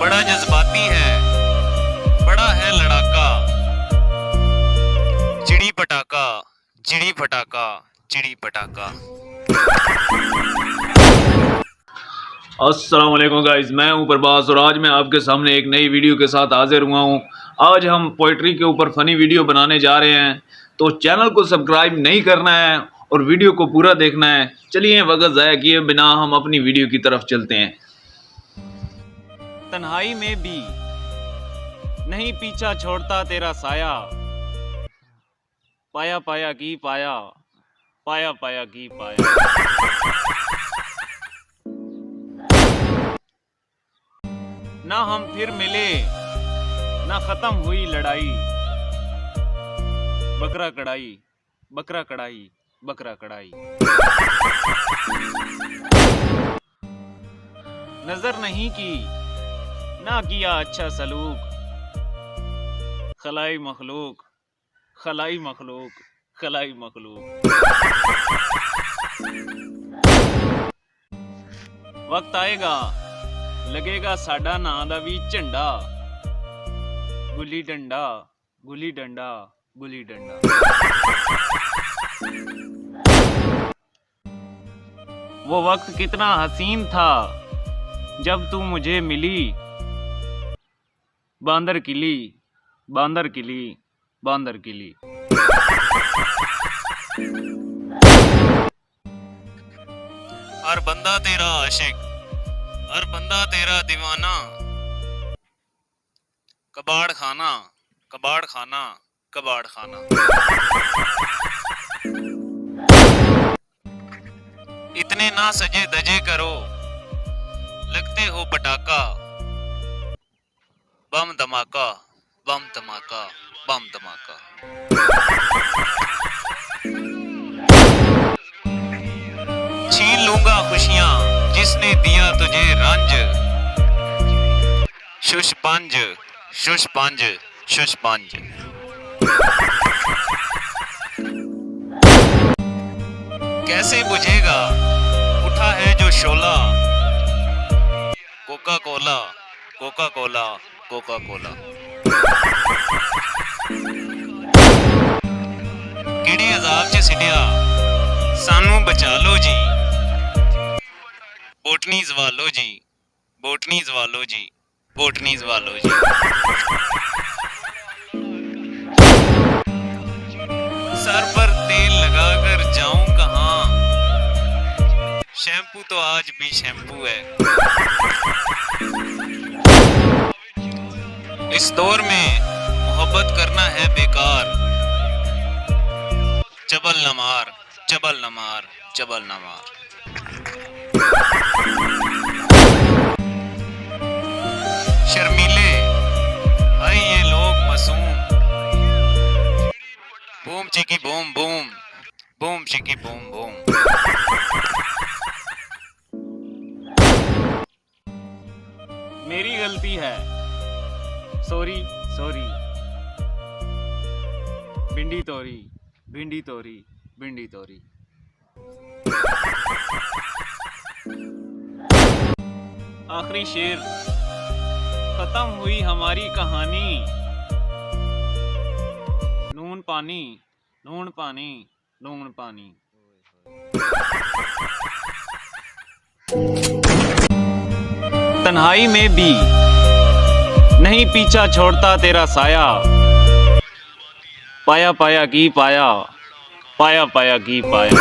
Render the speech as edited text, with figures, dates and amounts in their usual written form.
बड़ा जज्बाती है, बड़ा है लड़ाका, चिड़ी पटाखा, चिड़ी पटाखा, चिड़ी पटाखा। अस्सलाम वालेकुम गाइस, मैं हूं प्रभास और आज मैं आपके सामने एक नई वीडियो के साथ हाजिर हुआ हूं। आज हम पोइट्री के ऊपर फनी वीडियो बनाने जा रहे हैं, तो चैनल को सब्सक्राइब नहीं करना है और वीडियो को पूरा देखना है। चलिए वक्त ज़ाया किए बिना हम अपनी वीडियो की तरफ चलते हैं। तन्हाई में भी नहीं पीछा छोड़ता तेरा साया, पाया पाया की पाया, पाया पाया की पाया। ना हम फिर मिले, ना खत्म हुई लड़ाई, बकरा कड़ाई, बकरा कड़ाई, बकरा कड़ाई। नजर नहीं की, ना किया अच्छा सलूक, खलाई मखलूक, खलाई मखलूक, खलाई मखलूक। वक्त आएगा लगेगा साडा नां दा भी झंडा, गुली डंडा, गुली डंडा, गुली डंडा। वो वक्त कितना हसीन था जब तू मुझे मिली, बांदर किली, बांदर किली, बांदर किली। हर बंदा तेरा आशिक, हर बंदा तेरा दीवाना, कबाड़ खाना, कबाड़ खाना, कबाड़ खाना। इतने ना सजे दजे करो, लगते हो पटाखा, बम धमाका, बम धमाका, बम धमाका। छीन लूंगा खुशियां जिसने दिया तुझे रंज, शुष्पंज, शुष्पंज, शुष्पंज। कैसे बुझेगा उठा है जो शोला, Coca Cola, Coca Cola, Coca Cola. किहड़े अजाब च सिटिया सानू बचा लो जी, बोटनी जवालो जी, बोटनी जवालो जी, बोटनी जवालो जी। सर पर तेल लगाकर जाऊं कहां, शैम्पू तो आज भी शैम्पू है। इस दौर में मोहब्बत करना है बेकार, चबल न मार, चबल न मार, चबल न मार। शर्मीले हाय ये लोग मासूम, बूम चिकी बूम बूम, बूम चिकी बूम बूम। मेरी गलती है, सॉरी सॉरी। भिंडी तोरी, भिंडी तोरी, भिंडी तोरी। आखिरी शेर, खत्म हुई हमारी कहानी, नून पानी, नून पानी, नून पानी। तन्हाई में भी नहीं पीछा छोड़ता तेरा साया, पाया पाया की पाया, पाया पाया की पाया।